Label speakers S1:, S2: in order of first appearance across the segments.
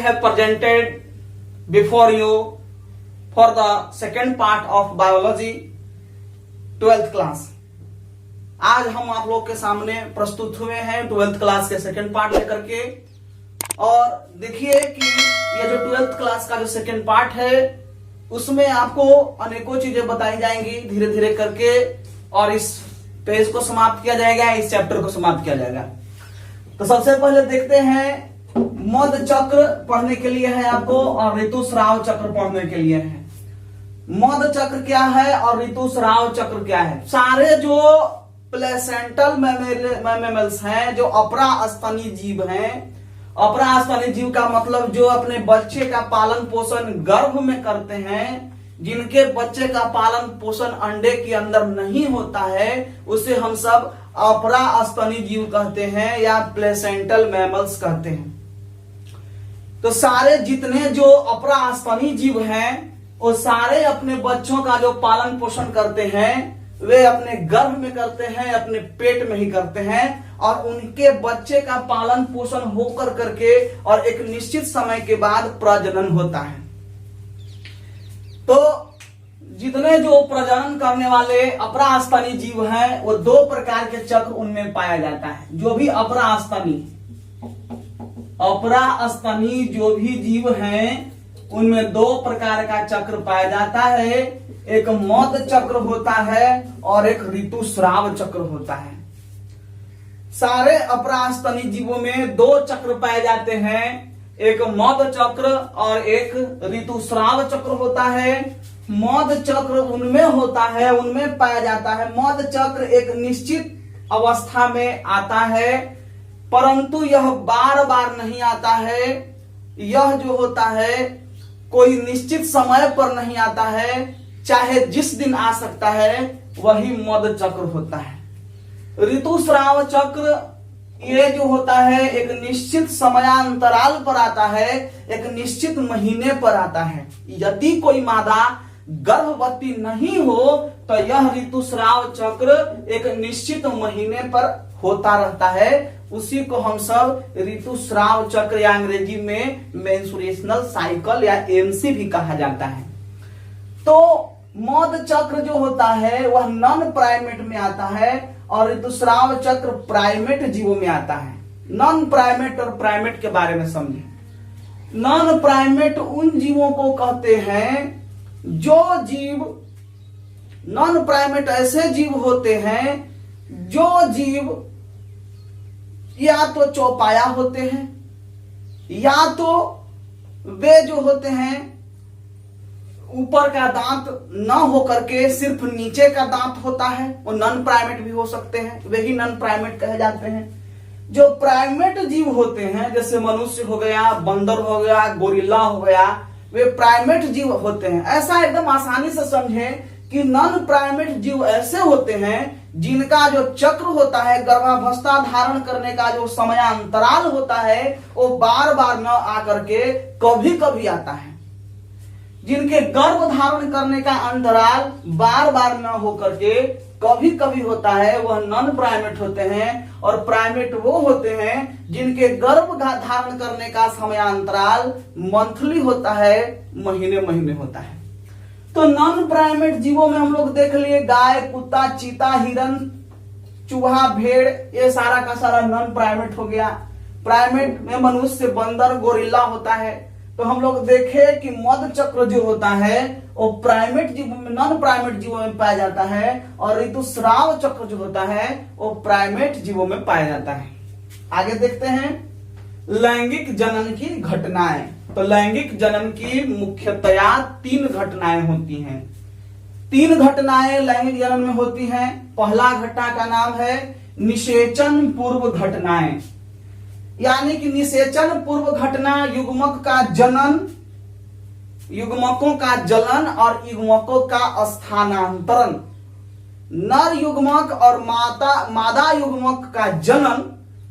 S1: have presented before you for the second part of biology 12th class। आज हम आप लोग के सामने प्रस्तुत हुए हैं 12th क्लास के सेकंड पार्ट लेकर के। और देखिए कि ये जो 12th क्लास का जो सेकंड पार्ट है उसमें आपको अनेकों चीजें बताई जाएंगी धीरे धीरे करके, और इस पेज को समाप्त किया जाएगा, इस चैप्टर को समाप्त किया जाएगा। तो सबसे पहले देखते हैं मध चक्र पढ़ने के लिए है आपको, और ऋतुस्राव चक्र पढ़ने के लिए है। मध चक्र क्या है और ऋतुस्राव चक्र क्या है। सारे जो प्लेसेंटल मैमेल्स हैं, जो अपरास्तनी जीव हैं, अपरास्तनी जीव का मतलब जो अपने बच्चे का पालन पोषण गर्भ में करते हैं, जिनके बच्चे का पालन पोषण अंडे के अंदर नहीं होता है, उसे हम सब अपरास्तनी जीव कहते हैं या प्लेसेंटल मैमल्स कहते हैं। तो सारे जितने जो अपरास्तनी जीव हैं वो सारे अपने बच्चों का जो पालन पोषण करते हैं वे अपने गर्भ में करते हैं, अपने पेट में ही करते हैं, और उनके बच्चे का पालन पोषण होकर करके और एक निश्चित समय के बाद प्रजनन होता है। तो जितने जो प्रजनन करने वाले अपरास्तनी जीव हैं वो दो प्रकार के चक्र उनमें पाया जाता है। जो भी अपरास्तनी जो भी जीव हैं उनमें दो प्रकार का चक्र पाया जाता है। एक मध चक्र होता है और एक ऋतुस्राव चक्र होता है। सारे अपरास्तनी जीवों में दो चक्र पाए जाते हैं, एक मध चक्र और एक ऋतुस्राव चक्र होता है। मध चक्र उनमें होता है, उनमें पाया जाता है। मध चक्र एक निश्चित अवस्था में आता है, परंतु यह बार बार नहीं आता है। यह जो होता है कोई निश्चित समय पर नहीं आता है, चाहे जिस दिन आ सकता है, वही मध चक्र होता है। ऋतुस्राव चक्र ये जो होता है एक निश्चित समयांतराल पर आता है, एक निश्चित महीने पर आता है। यदि कोई मादा गर्भवती नहीं हो तो यह ऋतुस्राव चक्र एक निश्चित महीने पर होता रहता है। उसी को हम सब ऋतुस्राव चक्र या अंग्रेजी में मेंस्ट्रुएशनल साइकिल या एमसी भी कहा जाता है। तो मध चक्र जो होता है वह नॉन प्राइमेट में आता है और ऋतुस्राव चक्र प्राइमेट जीवों में आता है। नॉन प्राइमेट और प्राइमेट के बारे में समझें। नॉन प्राइमेट उन जीवों को कहते हैं जो जीव, नॉन प्राइमेट ऐसे जीव होते हैं जो जीव या तो चौपाया होते हैं या तो वे जो होते हैं ऊपर का दांत न होकर के सिर्फ नीचे का दांत होता है, वो नॉन प्राइमेट भी हो सकते हैं, वे ही नॉन प्राइमेट कहे जाते हैं। जो प्राइमेट जीव होते हैं जैसे मनुष्य हो गया, बंदर हो गया, गोरिल्ला हो गया, वे प्राइमेट जीव होते हैं। ऐसा एकदम आसानी से समझें कि नॉन प्राइमेट जीव ऐसे होते हैं जिनका जो चक्र होता है, गर्भावस्था धारण करने का जो समयांतराल होता है, वो बार बार न आकर के कभी कभी आता है। जिनके गर्भ धारण करने का अंतराल बार बार न होकर के कभी कभी होता है, वह नॉन प्राइमेट होते हैं। और प्राइमेट वो होते हैं जिनके गर्भ धारण करने का समयांतराल मंथली होता है, महीने महीने होता है। तो नॉन प्राइमेट जीवों में हम लोग देख लिए गाय, कुत्ता, चीता, हिरन, चूहा, भेड़, ये सारा का सारा नॉन प्राइमेट हो गया। प्राइमेट में मनुष्य, बंदर, गोरिल्ला होता है। तो हम लोग देखे कि मध चक्र जो होता है वो प्राइमेट जीवों में, नॉन प्राइमेट जीवों में पाया जाता है, और ऋतुस्राव चक्र जो होता है वो प्राइमेट जीवों में पाया जाता है। आगे देखते हैं लैंगिक जनन की घटनाएं। तो लैंगिक जनन की मुख्यतया 3 घटनाएं होती हैं। 3 घटनाएं लैंगिक जनन में होती हैं। पहला घटना का नाम है निषेचन पूर्व घटनाएं, यानी कि निषेचन पूर्व घटना युग्मक का जनन, युग्मकों का जलन और युग्मकों का स्थानांतरण। नर युग्मक और मादा युग्मक का जनन,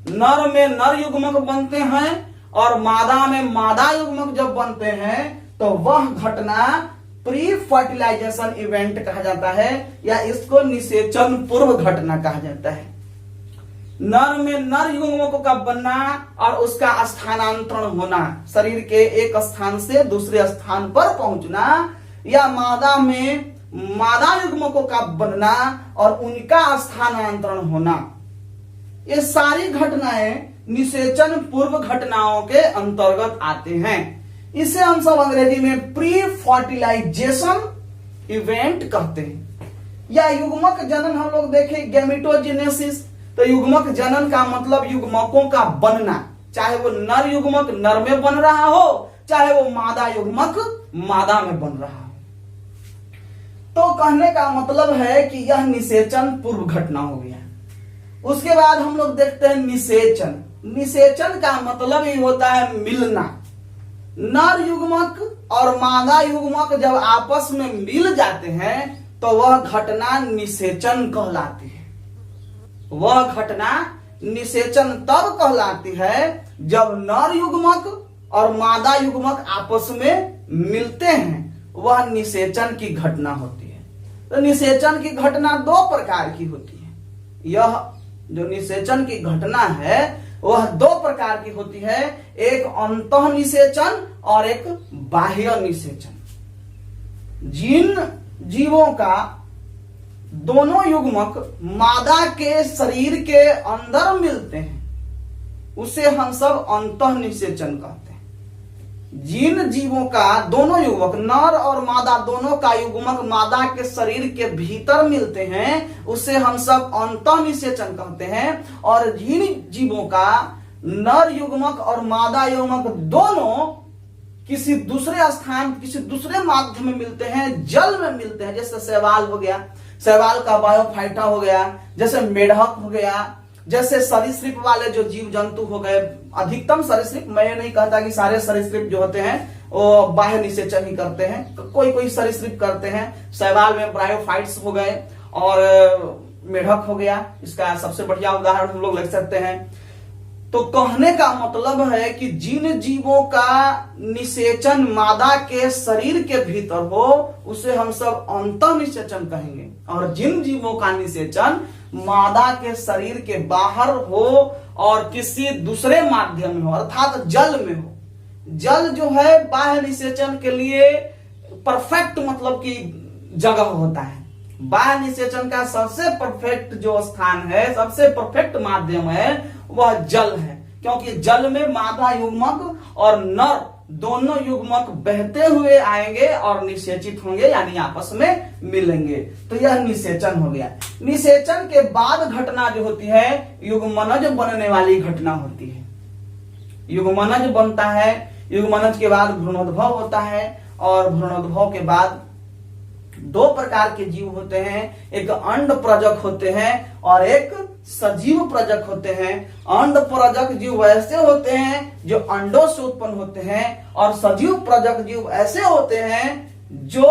S1: नर में नर युग्मक बनते हैं और मादा में मादा युग्मक जब बनते हैं तो वह घटना प्री फर्टिलाइजेशन इवेंट कहा जाता है, या इसको निषेचन पूर्व घटना कहा जाता है। नर में नर युग्मकों का बनना और उसका स्थानांतरण होना, शरीर के एक स्थान से दूसरे स्थान पर पहुंचना, या मादा में मादा युग्मकों का बनना और उनका स्थानांतरण होना, ये सारी घटनाएं निषेचन पूर्व घटनाओं के अंतर्गत आते हैं। इसे हम सब अंग्रेजी में प्री फर्टिलाइजेशन इवेंट कहते हैं। या युग्मक जनन हम लोग देखें गैमेटोजेनेसिस, तो युग्मक जनन का मतलब युग्मकों का बनना, चाहे वो नर युग्मक नर में बन रहा हो, चाहे वो मादा युग्मक मादा में बन रहा हो। तो कहने का मतलब है कि यह निषेचन पूर्व घटना हो गया। उसके बाद हम लोग देखते हैं निषेचन। निषेचन का मतलब ही होता है मिलना। नर युग्मक और मादा युग्मक जब आपस में मिल जाते हैं तो वह घटना निषेचन कहलाती है। वह घटना निषेचन तब कहलाती है जब नर युग्मक और मादा युग्मक आपस में मिलते हैं, वह निषेचन की घटना होती है। तो निषेचन की घटना दो प्रकार की होती है। यह जो निषेचन की घटना है वह दो प्रकार की होती है, एक अंतः निषेचन और एक बाह्य निषेचन। जिन जीवों का दोनों युग्मक मादा के शरीर के अंदर मिलते हैं उसे हम सब अंतः निषेचन कहते हैं। जिन जीवों का दोनों युग्मक नर और मादा दोनों का युग्मक मादा के शरीर के भीतर मिलते हैं उसे हम सब अंतः निषेचन कहते हैं। और जिन जीवों का नर युग्मक और मादा युग्मक दोनों किसी दूसरे स्थान किसी दूसरे माध्यम में मिलते हैं, जल में मिलते हैं, जैसे शैवाल हो गया, शैवाल का बायोफाइटा हो गया, जैसे मेढक हो गया, जैसे सरीसृप वाले जो जीव जंतु हो गए, अधिकतम सरीसृप, मैं ये नहीं कहता कि सारे सरीसृप जो होते हैं वो बाह्य निषेचन ही करते हैं, कोई कोई सरीसृप करते हैं। शैवाल में ब्रायोफाइट्स हो गए और मेढक हो गया, इसका सबसे बढ़िया उदाहरण हम लोग ले सकते हैं। तो कहने का मतलब है कि जिन जीवों का निषेचन मादा के शरीर के भीतर हो उसे हम सब अंतः निषेचन कहेंगे, और जिन जीवों का निषेचन मादा के शरीर के बाहर हो और किसी दूसरे माध्यम में हो अर्थात जल में हो। जल जो है बाह्य निषेचन के लिए परफेक्ट मतलब की जगह होता है। बाह्य निषेचन का सबसे परफेक्ट जो स्थान है, सबसे परफेक्ट माध्यम है वह जल है, क्योंकि जल में मादा युग्मक और नर दोनों युग्मक बहते हुए आएंगे और निषेचित होंगे, यानी आपस में मिलेंगे। तो यह निषेचन हो गया। निषेचन के बाद घटना जो होती है युग्मनज बनने वाली घटना होती है। युग्मनज बनता है, युग्मनज के बाद भ्रूणोद्भव होता है, और भ्रूणोद्भव के बाद दो प्रकार के जीव होते हैं, एक अंड प्रजक होते हैं और एक सजीव प्रजक होते हैं। अंड प्रजक जीव वैसे होते हैं जो अंडों से उत्पन्न होते हैं, और सजीव प्रजक जीव ऐसे होते हैं जो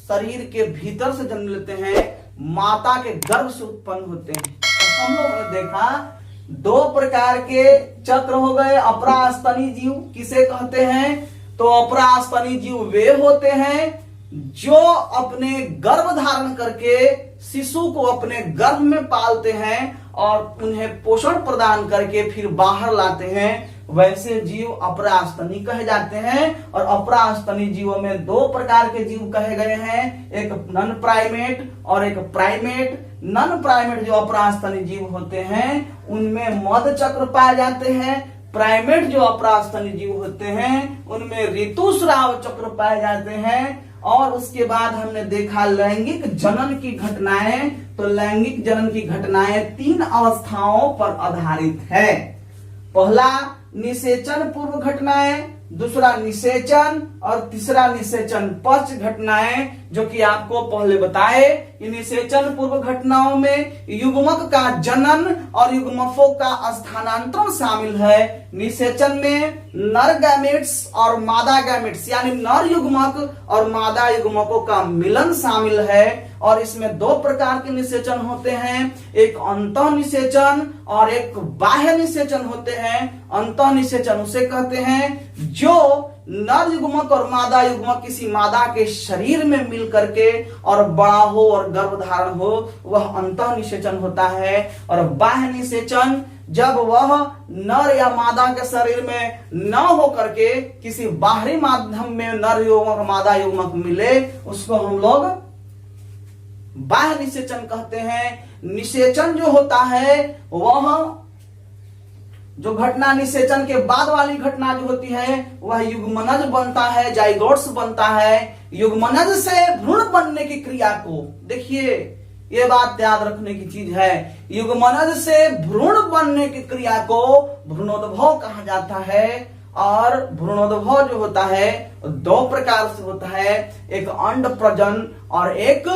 S1: शरीर के भीतर से जन्म लेते हैं, माता के गर्भ से उत्पन्न होते हैं। तो हम लोग ने देखा दो प्रकार के चक्र हो गए। अपरास्तनी जीव किसे कहते हैं? तो अपरास्तनी जीव वे होते हैं जो अपने गर्भ धारण करके शिशु को अपने गर्भ में पालते हैं और उन्हें पोषण प्रदान करके फिर बाहर लाते हैं, वैसे जीव अपरास्तनी कहे जाते हैं। और अपरास्तनी जीवों में दो प्रकार के जीव कहे गए हैं, एक नन प्राइमेट और एक प्राइमेट। नन प्राइमेट जो अपरास्तनी जीव होते हैं उनमें मध चक्र पाए जाते हैं। प्राइमेट जो अपरास्तनी जीव होते हैं उनमें ऋतुस्राव चक्र पाए जाते हैं। और उसके बाद हमने देखा लैंगिक जनन की घटनाएं। तो लैंगिक जनन की घटनाएं तीन अवस्थाओं पर आधारित है। पहला निषेचन पूर्व घटनाएं, दूसरा निषेचन और तीसरा निषेचन पश्च घटनाएं, जो कि आपको पहले बताए। निषेचन पूर्व घटनाओं में युग्मक का जनन और युग्मकों का स्थानांतरण शामिल है। निषेचन में नर गैमेट्स और मादा गैमेट्स यानी नर युग्मक और मादा युग्मकों का मिलन शामिल है। और इसमें दो प्रकार के निषेचन होते हैं, एक अंतः निषेचन और एक बाह्य निषेचन होते हैं। अंतः निषेचन उसे कहते हैं जो नर युग्मक और मादा युग्मक किसी मादा के शरीर में मिल करके और बड़ा हो और गर्भ धारण हो, वह अंतः निषेचन होता है। और बाह्य निषेचन जब वह नर या मादा के शरीर में न हो करके किसी बाहरी माध्यम में नर युग्मक और मादा युग्मक मिले, उसको हम लोग बाह्य निषेचन कहते हैं। निषेचन जो होता है वह जो घटना निषेचन के बाद वाली घटना जो होती है वह युग्मनज बनता है, जाइगोट्स बनता है। युग्मनज से भ्रूण बनने की क्रिया को देखिए, ये बात याद रखने की चीज है। युग्मनज से भ्रूण बनने की क्रिया को भ्रूणोद्भव कहा जाता है। और भ्रूणोद्भव जो होता है दो प्रकार से होता है, एक अंड प्रजन और एक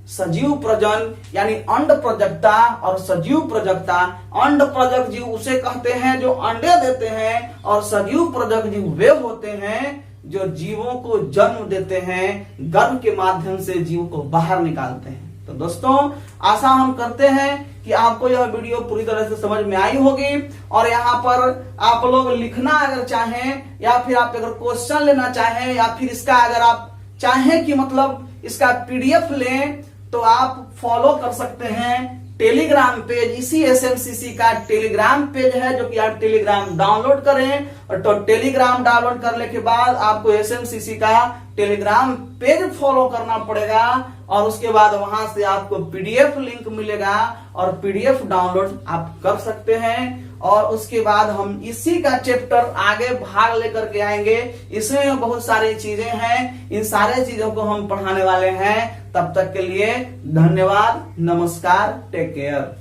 S1: सजीव प्रजन, यानी अंड प्रजकता और सजीव प्रजकता। अंड प्रजक जीव उसे कहते हैं जो अंडे देते हैं, और सजीव प्रजक जीव वे होते हैं जो जीवों को जन्म देते हैं, गर्भ के माध्यम से जीव को बाहर निकालते हैं। तो दोस्तों, आशा हम करते हैं कि आपको यह वीडियो पूरी तरह से समझ में आई होगी। और यहाँ पर आप लोग लिखना अगर चाहें, या फिर आप अगर क्वेश्चन लेना चाहें, या फिर इसका अगर आप चाहें कि मतलब इसका पीडीएफ लें, तो आप फॉलो कर सकते हैं टेलीग्राम पेज। इसी एसएमसीसी का टेलीग्राम पेज है, जो कि आप टेलीग्राम डाउनलोड करें। और तो टेलीग्राम डाउनलोड करने के बाद आपको एसएमसीसी का टेलीग्राम पेज फॉलो करना पड़ेगा, और उसके बाद वहां से आपको पीडीएफ लिंक मिलेगा और पीडीएफ डाउनलोड आप कर सकते हैं। और उसके बाद हम इसी का चैप्टर आगे भाग लेकर के आएंगे। इसमें बहुत सारी चीजें हैं, इन सारे चीजों को हम पढ़ाने वाले हैं। तब तक के लिए धन्यवाद, नमस्कार, टेक केयर।